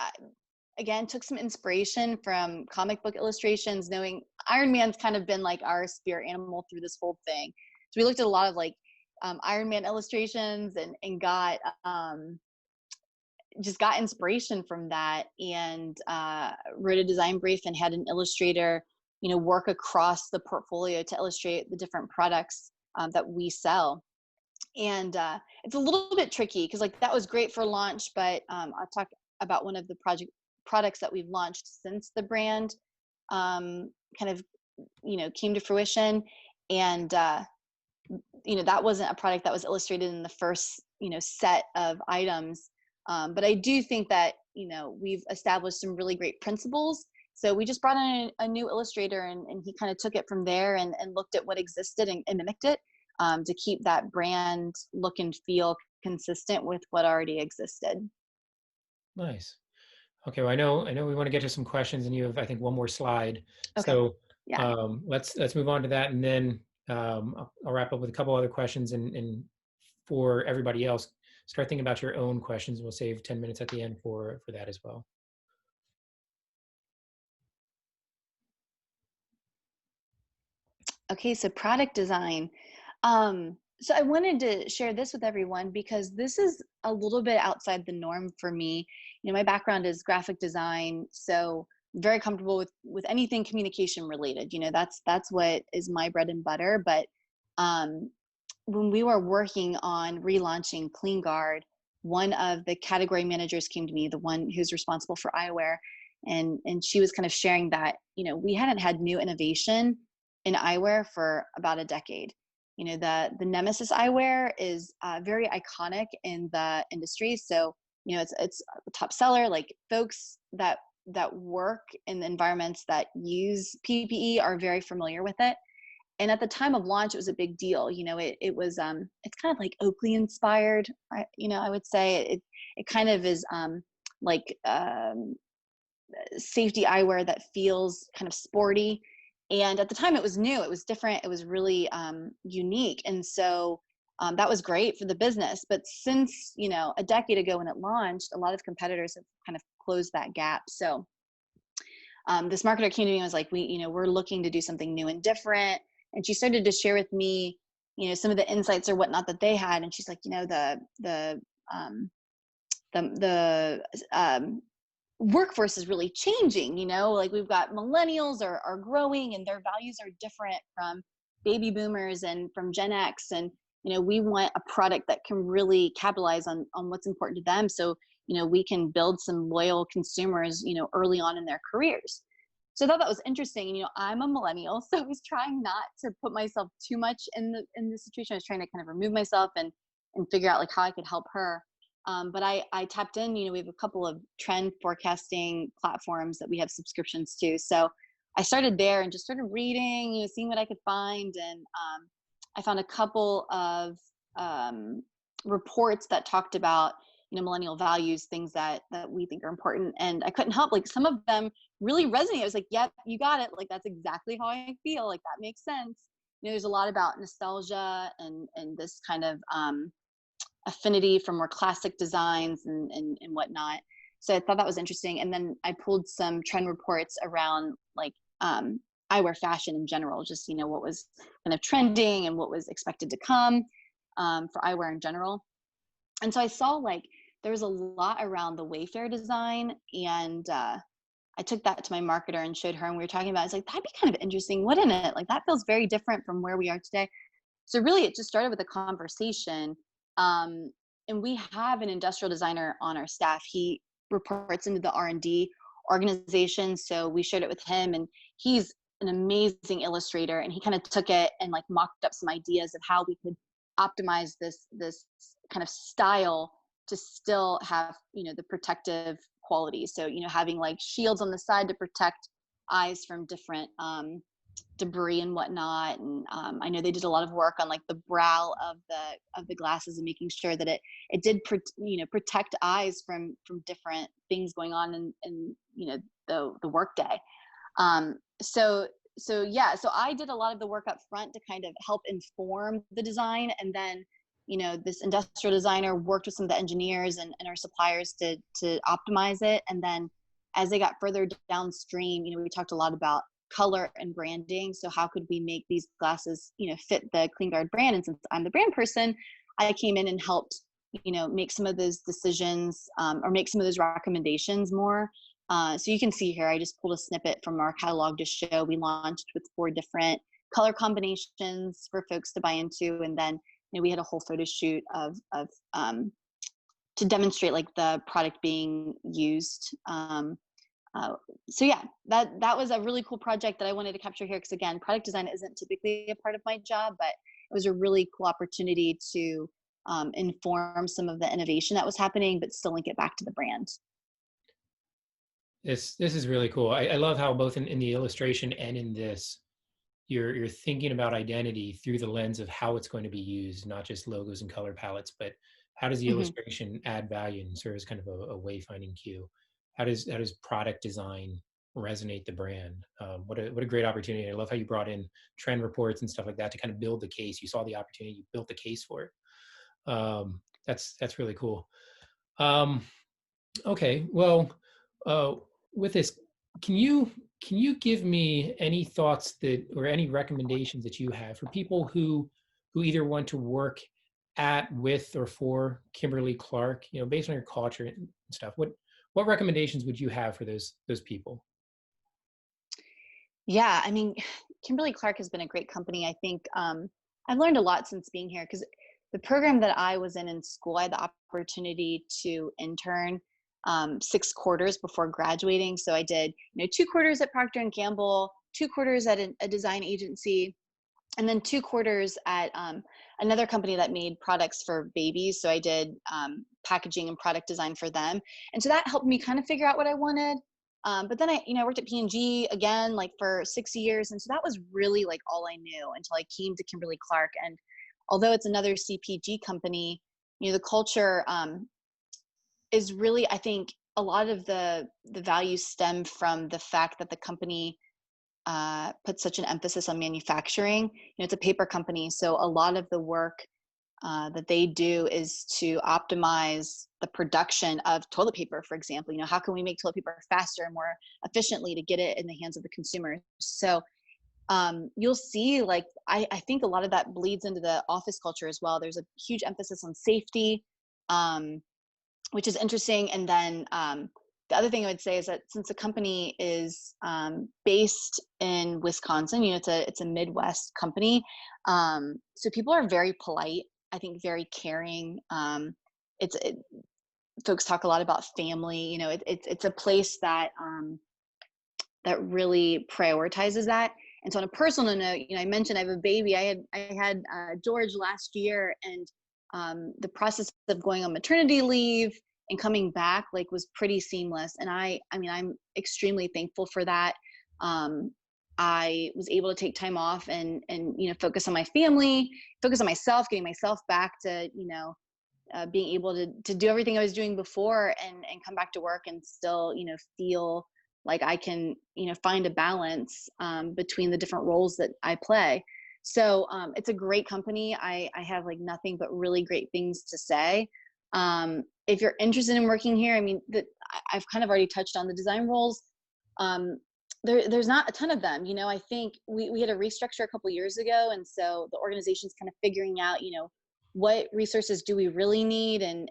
again took some inspiration from comic book illustrations, knowing Iron Man's kind of been like our spirit animal through this whole thing. So we looked at a lot of like Iron Man illustrations and got just got inspiration from that, and wrote a design brief and had an illustrator work across the portfolio to illustrate the different products that we sell. And it's a little bit tricky because like that was great for launch, but I'll talk about one of the products that we've launched since the brand kind of came to fruition. And that wasn't a product that was illustrated in the first set of items, but I do think that we've established some really great principles. So we just brought in a new illustrator, and he kind of took it from there and looked at what existed and mimicked it to keep that brand look and feel consistent with what already existed. Nice. Okay, well, I know we want to get to some questions, and you have, I think, one more slide. Okay. So Yeah. let's move on to that, and then I'll wrap up with a couple other questions, and for everybody else, start thinking about your own questions. We'll save 10 minutes at the end for that as well. Okay, so product design. So I wanted to share this with everyone because this is a little bit outside the norm for me. My background is graphic design, so I'm very comfortable with anything communication related. That's what is my bread and butter. But when we were working on relaunching Clean Guard, one of the category managers came to me, the one who's responsible for eyewear, and she was kind of sharing that we hadn't had new innovation in eyewear for about a decade. The Nemesis eyewear is very iconic in the industry. So, it's a top seller. Like folks that work in the environments that use PPE are very familiar with it. And at the time of launch, it was a big deal. It was it's kind of like Oakley inspired. I would say it kind of is like safety eyewear that feels kind of sporty. And at the time it was new, it was different, it was really unique. And so that was great for the business. But since, a decade ago when it launched, a lot of competitors have kind of closed that gap. So this marketer came to me and was like, we're looking to do something new and different. And she started to share with me, some of the insights or whatnot that they had. And she's like, the workforce is really changing. Like we've got millennials are growing, and their values are different from baby boomers and from Gen X. And, we want a product that can really capitalize on what's important to them. So, we can build some loyal consumers, early on in their careers. So I thought that was interesting. I'm a millennial, so I was trying not to put myself too much in the situation. I was trying to kind of remove myself and figure out like how I could help her. But I tapped in, we have a couple of trend forecasting platforms that we have subscriptions to. So I started there and just started reading, seeing what I could find. And I found a couple of reports that talked about, millennial values, things that we think are important. And I couldn't help, like, some of them really resonate. I was like, yep, you got it. Like, that's exactly how I feel. Like, that makes sense. There's a lot about nostalgia and this kind of affinity for more classic designs and whatnot. So I thought that was interesting. And then I pulled some trend reports around, like, eyewear fashion in general, just, what was kind of trending and what was expected to come for eyewear in general. And so I saw, like, there was a lot around the Wayfair design, and I took that to my marketer and showed her, and we were talking about it. I was like, that'd be kind of interesting, wouldn't it? Like, that feels very different from where we are today. So really, it just started with a conversation. And we have an industrial designer on our staff. He reports into the R&D organization. So we shared it with him, and he's an amazing illustrator. And he kind of took it and, like, mocked up some ideas of how we could optimize this kind of style to still have, the protective qualities. So, having, like, shields on the side to protect eyes from different debris and whatnot. And I know they did a lot of work on, like, the brow of the glasses and making sure that it did protect eyes from different things going on in the work day. So I did a lot of the work up front to kind of help inform the design, and then this industrial designer worked with some of the engineers and our suppliers to optimize it. And then as they got further downstream, we talked a lot about color and branding. So how could we make these glasses, fit the CleanGuard brand? And since I'm the brand person, I came in and helped, make some of those decisions or make some of those recommendations more. So you can see here, I just pulled a snippet from our catalog to show we launched with 4 different color combinations for folks to buy into. And then, we had a whole photo shoot of to demonstrate, like, the product being used. So yeah, that was a really cool project that I wanted to capture here, because again, product design isn't typically a part of my job, but it was a really cool opportunity to inform some of the innovation that was happening, but still link it back to the brand. This is really cool. I love how both in the illustration and in this, you're thinking about identity through the lens of how it's going to be used, not just logos and color palettes, but how does the illustration add value and serve as kind of a wayfinding cue? How does product design resonate the brand? What a great opportunity. I love how you brought in trend reports and stuff like that to kind of build the case. You saw the opportunity, you built the case for it. That's really cool. Okay, well, with this, can you give me any thoughts or any recommendations that you have for people who either want to work at, with, or for Kimberly-Clark, based on your culture and stuff? What recommendations would you have for those people? Yeah, I mean, Kimberly-Clark has been a great company. I think I've learned a lot since being here, because the program that I was in school, I had the opportunity to intern 6 quarters before graduating. So I did, 2 quarters at Procter & Gamble, 2 quarters at a design agency, and then 2 quarters at another company that made products for babies. So I did packaging and product design for them. And so that helped me kind of figure out what I wanted. But then I worked at P&G again, like, for 6 years. And so that was really, like, all I knew until I came to Kimberly-Clark. And although it's another CPG company, the culture is really, I think a lot of the values stem from the fact that the company puts such an emphasis on manufacturing. It's a paper company, so a lot of the work that they do is to optimize the production of toilet paper, for example. How can we make toilet paper faster and more efficiently to get it in the hands of the consumer? So you'll see, like, I think a lot of that bleeds into the office culture as well. There's a huge emphasis on safety, which is interesting. And then the other thing I would say is that since the company is based in Wisconsin, it's a Midwest company. So people are very polite, I think very caring. Folks talk a lot about family. It's a place that that really prioritizes that. And so on a personal note, I mentioned I have a baby. I had George last year, and the process of going on maternity leave and coming back, like, was pretty seamless. And I mean, I'm extremely thankful for that. I was able to take time off and focus on my family, focus on myself, getting myself back to being able to do everything I was doing before, and come back to work and still feel like I can find a balance between the different roles that I play. So it's a great company. I have like nothing but really great things to say. If you're interested in working here, I mean, I've kind of already touched on the design roles. There's not a ton of them. I think we had a restructure a couple years ago, and so the organization's kind of figuring out, what resources do we really need, and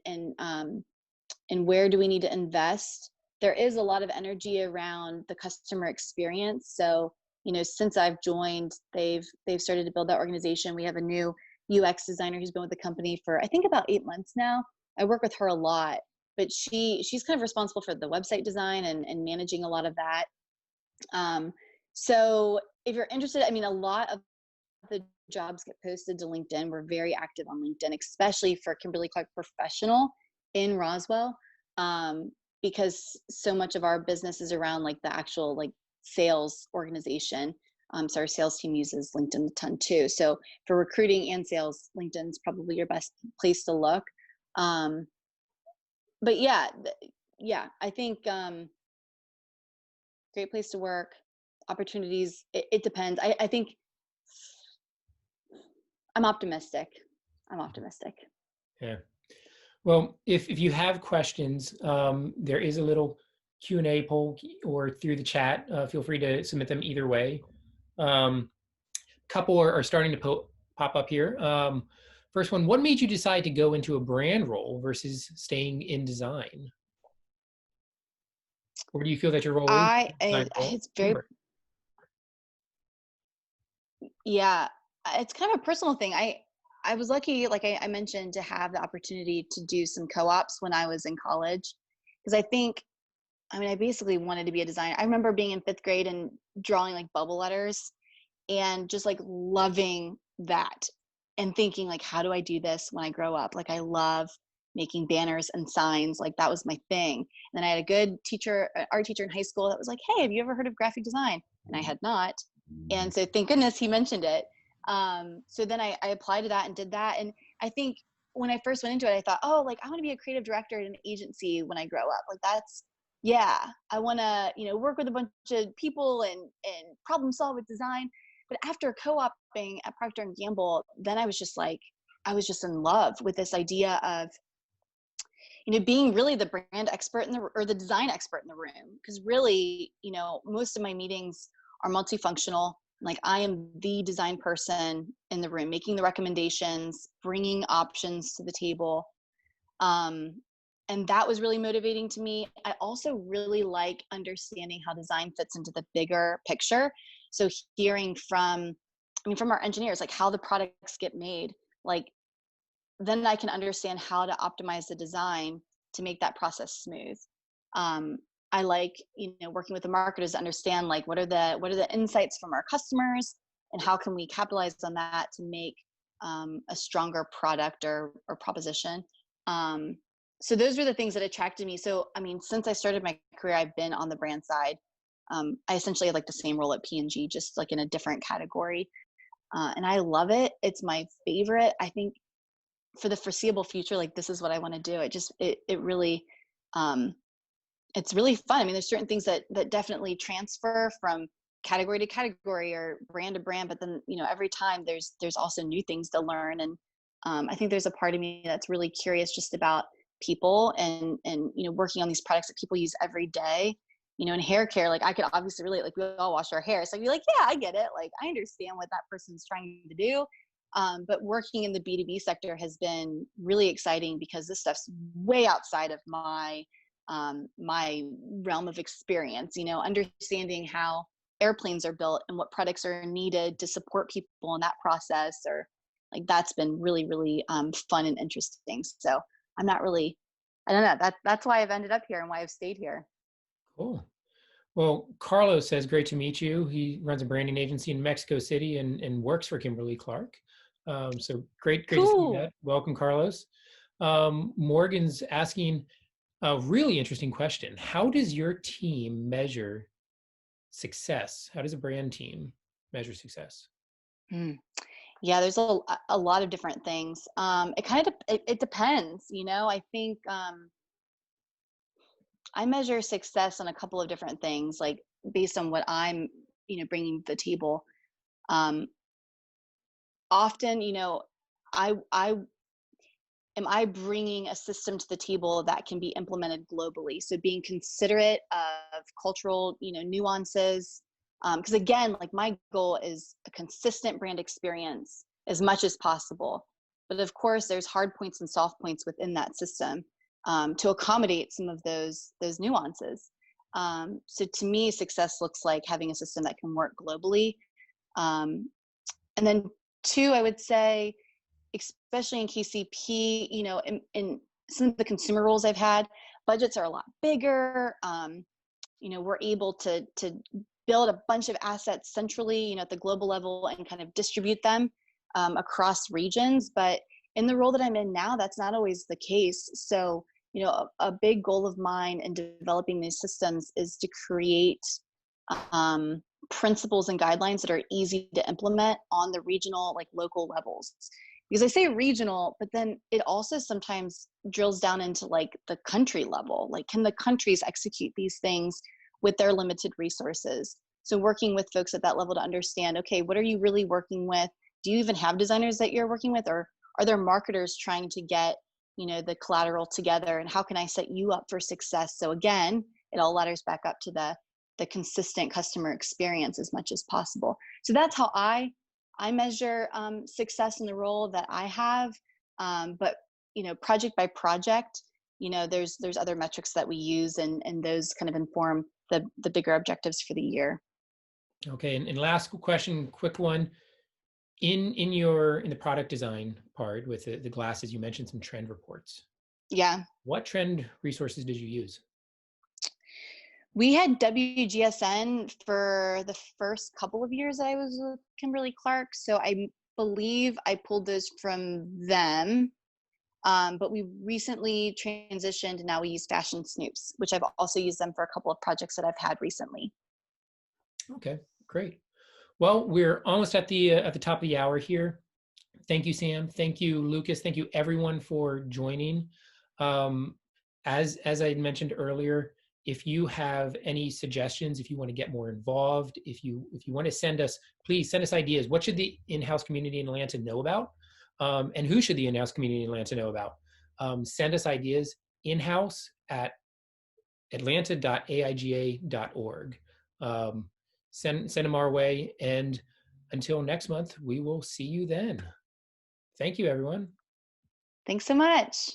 where do we need to invest. There is a lot of energy around the customer experience. So, since I've joined, they've started to build that organization. We have a new UX designer who's been with the company for I think about 8 months now. I work with her a lot, but she's kind of responsible for the website design and managing a lot of that. So if you're interested, I mean, a lot of the jobs get posted to LinkedIn. We're very active on LinkedIn, especially for Kimberly-Clark Professional in Roswell, because so much of our business is around like the actual like sales organization. So our sales team uses LinkedIn a ton too. So for recruiting and sales, LinkedIn's probably your best place to look. But yeah, I think great place to work, opportunities. It depends. I think I'm optimistic. Yeah. Well, if you have questions, there is a little Q&A poll or through the chat. Feel free to submit them either way. Couple are starting to pop up here. First one, what made you decide to go into a brand role versus staying in design? Or do you feel that your role is It's very, yeah, it's kind of a personal thing. I was lucky, like I mentioned, to have the opportunity to do some co-ops when I was in college, because I basically wanted to be a designer. I remember being in 5th grade and drawing like bubble letters and just like loving that and thinking like, how do I do this when I grow up? Like I love making banners and signs. Like that was my thing. And then I had a good teacher, art teacher in high school that was like, hey, have you ever heard of graphic design? And I had not. And so thank goodness he mentioned it. So then I applied to that and did that. And I think when I first went into it, I thought, oh, like I want to be a creative director at an agency when I grow up. Like I want to, work with a bunch of people and problem solve with design. But after co-oping at Procter & Gamble, then I was just in love with this idea of, being really the brand expert or the design expert in the room. Because really, most of my meetings are multifunctional. Like I am the design person in the room, making the recommendations, bringing options to the table. And that was really motivating to me. I also really like understanding how design fits into the bigger picture. So hearing from our engineers, like how the products get made, like then I can understand how to optimize the design to make that process smooth. I like, working with the marketers to understand like what are the insights from our customers and how can we capitalize on that to make a stronger product or proposition. So those were the things that attracted me. So, since I started my career, I've been on the brand side. I essentially had like the same role at P&G, just like in a different category. And I love it. It's my favorite. I think for the foreseeable future, like this is what I want to do. It really, it's really fun. There's certain things that definitely transfer from category to category or brand to brand, but then, every time there's also new things to learn. And I think there's a part of me that's really curious just about people and working on these products that people use every day. In hair care, like I could obviously relate, like we all wash our hair. So I'd be like, yeah, I get it. Like I understand what that person's trying to do. But working in the B2B sector has been really exciting because this stuff's way outside of my realm of experience, understanding how airplanes are built and what products are needed to support people in that process, or like that's been really, really fun and interesting. So I don't know, that's why I've ended up here and why I've stayed here. Cool. Well, Carlos says, great to meet you. He runs a branding agency in Mexico City and works for Kimberly-Clark. So great to see that. Welcome, Carlos. Morgan's asking a really interesting question. How does your team measure success? How does a brand team measure success? Mm. Yeah, there's a lot of different things. It kind of it depends, you know. I think I measure success on a couple of different things, like based on what I'm, bringing to the table. Um, Often, I am I bringing a system to the table that can be implemented globally. So being considerate of cultural, nuances. Because again, like my goal is a consistent brand experience as much as possible. But of course, there's hard points and soft points within that system to accommodate some of those nuances. So to me, success looks like having a system that can work globally. Um, and then two, I would say, especially in KCP, in some of the consumer roles I've had, budgets are a lot bigger. We're able to build a bunch of assets centrally, at the global level and kind of distribute them across regions. But in the role that I'm in now, that's not always the case. So, a big goal of mine in developing these systems is to create principles and guidelines that are easy to implement on the regional, like local levels. Because I say regional, but then it also sometimes drills down into like the country level. Like, can the countries execute these things with their limited resources? So working with folks at that level to understand, okay, what are you really working with? Do you even have designers that you're working with, or are there marketers trying to get, the collateral together, and how can I set you up for success? So again, it all ladders back up to the consistent customer experience as much as possible. So that's how I measure success in the role that I have. But project by project, there's other metrics that we use, and those kind of inform the bigger objectives for the year. Okay, and last question, quick one. In the product design part with the glasses, you mentioned some trend reports. Yeah. What trend resources did you use? We had WGSN for the first couple of years that I was with Kimberly-Clark. So I believe I pulled those from them. But we recently transitioned, and now we use Fashion Snoops, which I've also used them for a couple of projects that I've had recently. Okay, great. Well, we're almost at the top of the hour here. Thank you, Sam. Thank you, Lucas. Thank you, everyone, for joining. As I mentioned earlier, if you have any suggestions, if you want to get more involved, if you want to send us, please send us ideas. What should the in-house community in Atlanta know about? And who should the in-house community in Atlanta know about? Send us ideas in-house at atlanta.aiga.org. Send them our way. And until next month, we will see you then. Thank you, everyone. Thanks so much.